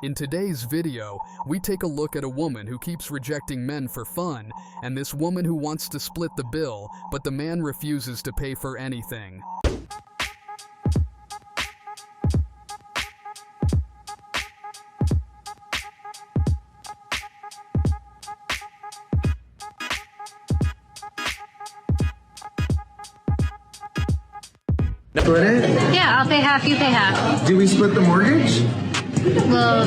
In today's video, we take a look at a woman who keeps rejecting men for fun, and this woman who wants to split the bill, but the man refuses to pay for anything. Split it? Yeah, I'll pay half, you pay half. Do we split the mortgage? Well,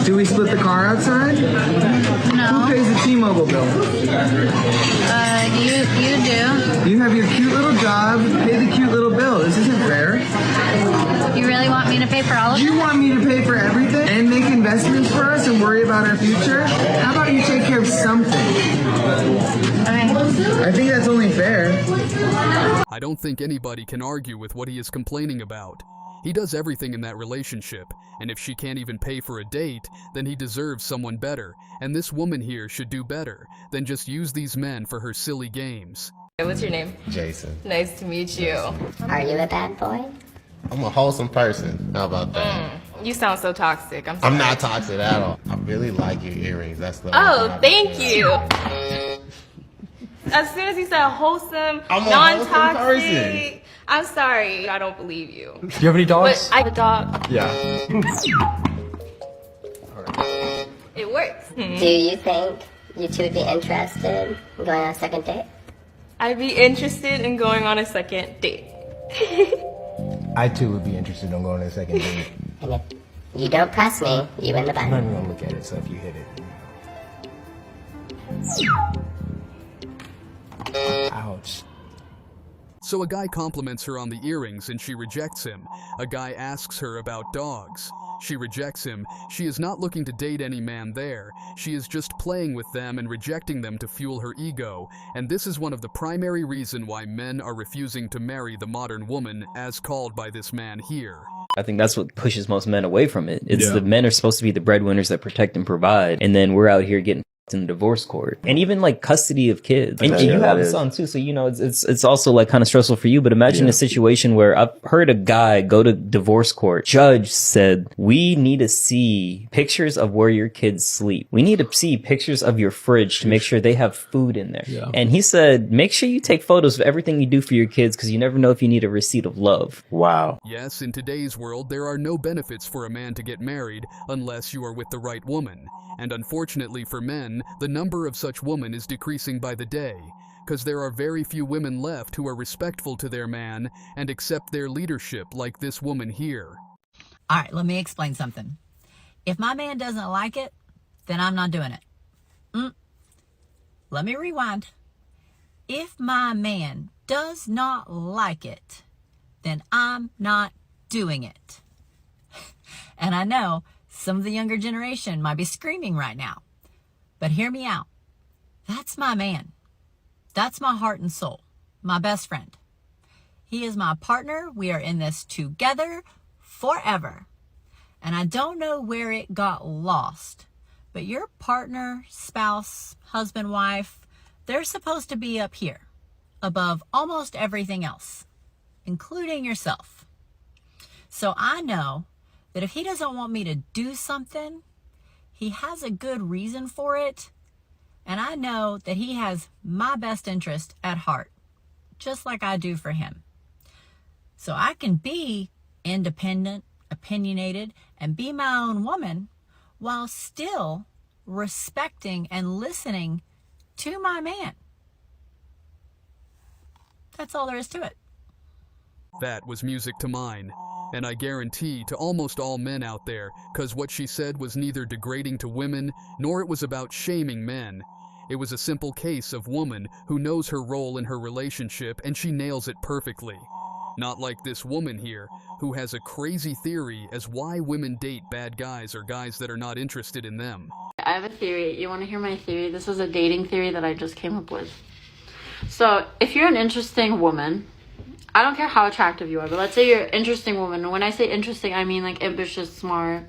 Do we split the car outside? Who no. pays the T-Mobile bill? You do. You have your cute little job, pay the cute little bill. This isn't fair. You really want me to pay for all of it? You want me to pay for everything and make investments for us and worry about our future? How about you take care of something? Okay. I think that's only fair. I don't think anybody can argue with what he is complaining about. He does everything in that relationship, and if she can't even pay for a date, then he deserves someone better, and this woman here should do better than just use these men for her silly games. What's your name? Jason. Nice to meet you. Are you a bad boy? I'm a wholesome person. How about that? You sound so toxic. I'm sorry. I'm not toxic at all. I really like your earrings. That's the Oh, thank you. As soon as you said wholesome, I'm a non-toxic, wholesome person. I'm sorry. I don't believe you. Do you have any dogs? But I have a dog. Yeah. It works. Do you think you two would be interested in going on a second date? I'd be interested in going on a second date. I too would be interested in going on a second date. And if you don't press me, you win the I'm bet. not even gonna look at it, so if you hit it. Ouch. So a guy compliments her on the earrings and she rejects him. A guy asks her about dogs. She rejects him. She is not looking to date any man there. She is just playing with them and rejecting them to fuel her ego. And this is one of the primary reasons why men are refusing to marry the modern woman, as called by this man here. I think that's what pushes most men away from it. It's the men are supposed to be the breadwinners that protect and provide, and then we're out here getting in the divorce court, and even like custody of kids. And you have a son too, so you know it's also like kind of stressful for you. But imagine a situation where I've heard a guy go to divorce court. Judge said, "We need to see pictures of where your kids sleep. We need to see pictures of your fridge to make sure they have food in there." And he said, "Make sure you take photos of everything you do for your kids because you never know if you need a receipt of love." Wow. Yes, in today's world, there are no benefits for a man to get married unless you are with the right woman. And unfortunately for men, the number of such women is decreasing by the day, because there are very few women left who are respectful to their man and accept their leadership like this woman here. All right, let me explain something. If my man doesn't like it, then I'm not doing it. Let me rewind. If my man does not like it, then I'm not doing it. And I know some of the younger generation might be screaming right now, but hear me out. That's my man. That's my heart and soul, my best friend. He is my partner. We are in this together forever. And I don't know where it got lost, but your partner, spouse, husband, wife, they're supposed to be up here, above almost everything else, including yourself. So I know that if he doesn't want me to do something, he has a good reason for it. And I know that he has my best interest at heart, just like I do for him. So I can be independent, opinionated, and be my own woman while still respecting and listening to my man. That's all there is to it. That was music to mine. And I guarantee to almost all men out there, cause what she said was neither degrading to women, nor it was about shaming men. It was a simple case of woman who knows her role in her relationship and she nails it perfectly. Not like this woman here, who has a crazy theory as why women date bad guys or guys that are not interested in them. I have a theory. You want to hear my theory? This is a dating theory that I just came up with. So, if you're an interesting woman, I don't care how attractive you are, but let's say you're an interesting woman. And when I say interesting, I mean like ambitious, smart,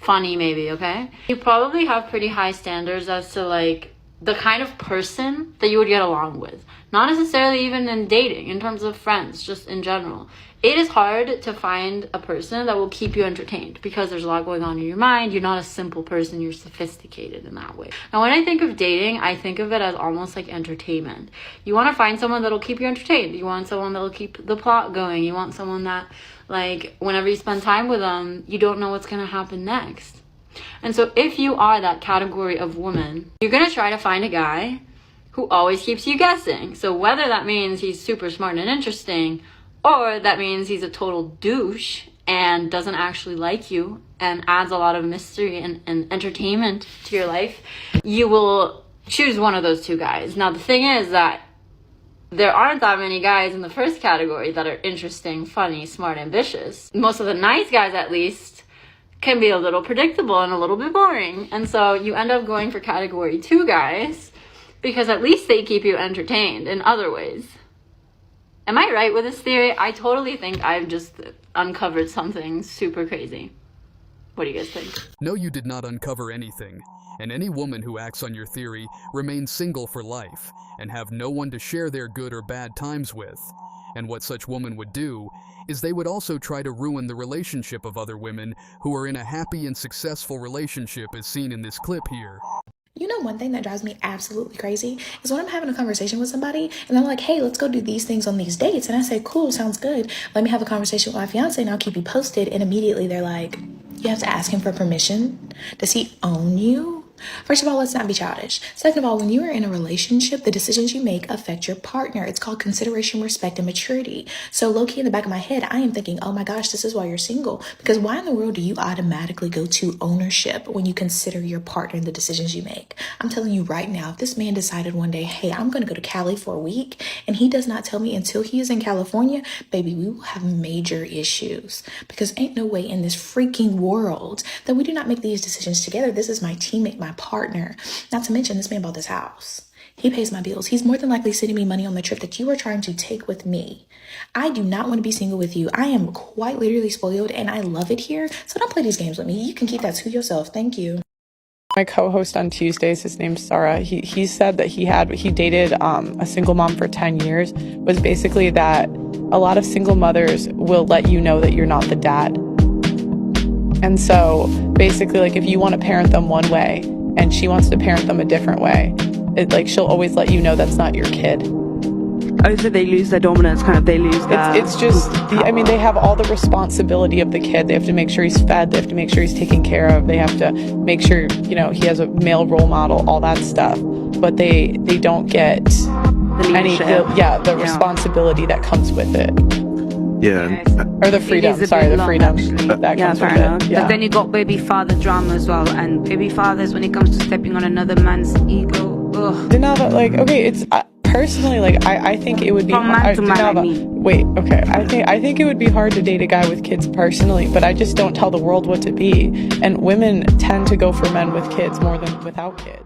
funny maybe, okay? You probably have pretty high standards as to like the kind of person that you would get along with. Not necessarily even in dating, in terms of friends, just in general. It is hard to find a person that will keep you entertained because there's a lot going on in your mind. You're not a simple person, you're sophisticated in that way. Now, when I think of dating, I think of it as almost like entertainment. You want to find someone that'll keep you entertained. You want someone that'll keep the plot going. You want someone that, like, whenever you spend time with them, you don't know what's going to happen next. And so if you are that category of woman, you're going to try to find a guy who always keeps you guessing. So whether that means he's super smart and interesting, or that means he's a total douche and doesn't actually like you and adds a lot of mystery and entertainment to your life, you will choose one of those two guys. Now, the thing is that there aren't that many guys in the first category that are interesting, funny, smart, ambitious. Most of the nice guys, at least, can be a little predictable and a little bit boring. And so you end up going for category 2 guys because at least they keep you entertained in other ways. Am I right with this theory? I totally think I've just uncovered something super crazy. What do you guys think? No, you did not uncover anything. And any woman who acts on your theory remains single for life and have no one to share their good or bad times with. And what such woman would do is they would also try to ruin the relationship of other women who are in a happy and successful relationship as seen in this clip here. You know, one thing that drives me absolutely crazy is when I'm having a conversation with somebody and they're like, hey, let's go do these things on these dates. And I say, cool, sounds good. Let me have a conversation with my fiance and I'll keep you posted. And immediately they're like, you have to ask him for permission. Does he own you? First of all, let's not be childish. Second of all, when you are in a relationship, the decisions you make affect your partner. It's called consideration, respect, and maturity. So low-key in the back of my head, I am thinking, oh my gosh, this is why you're single. Because why in the world do you automatically go to ownership when you consider your partner and the decisions you make? I'm telling you right now, if this man decided one day, hey, I'm going to go to Cali for a week, and he does not tell me until he is in California, baby, we will have major issues. Because ain't no way in this freaking world that we do not make these decisions together. This is my teammate, my partner. Not to mention, this man bought this house. He pays my bills. He's more than likely sending me money on the trip that you are trying to take with me. I do not want to be single with you. I am quite literally spoiled and I love it here. So don't play these games with me. You can keep that to yourself. Thank you. My co-host on Tuesdays, his name's Sarah, he said that he dated a single mom for 10 years, was basically that a lot of single mothers will let you know that you're not the dad. And so basically, like, if you want to parent them one way and she wants to parent them a different way, she'll always let you know that's not your kid. Oh, so they lose their dominance, kind of, they lose their... It's just, I mean, they have all the responsibility of the kid. They have to make sure he's fed. They have to make sure he's taken care of. They have to make sure, he has a male role model, all that stuff. But they don't get the responsibility that comes with it. Yeah. Or the freedom, the freedom that comes with it. Yeah. But then you got baby father drama as well. And baby fathers, when it comes to stepping on another man's ego, ugh. Personally, I think it would be hard. I think it would be hard to date a guy with kids personally, but I just don't tell the world what to be. And women tend to go for men with kids more than without kids.